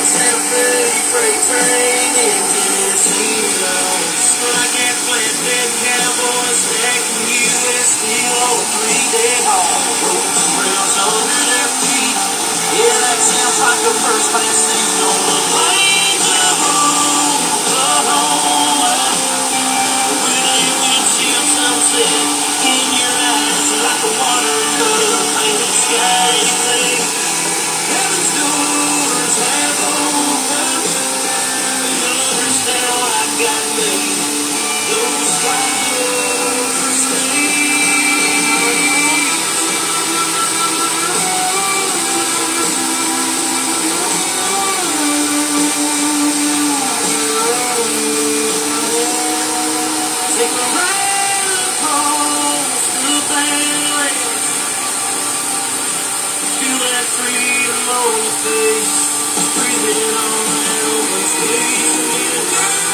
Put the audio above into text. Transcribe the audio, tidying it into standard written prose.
Santa Fe freight train in Tennessee. Like that flatbed cowboy stacking U.S. steel on a 3-day haul. Rolls and rails under their feet. Yeah, that sounds like a first-class thing on the plains of Oklahoma. With a windshield sunset in your eyes, like a watercolor painted sky. You think heaven's doors have opened. You'll understand why God made those flyovers stay. Take a ride across the Badlands. Feel that freedom on your face. Breathing on that open space.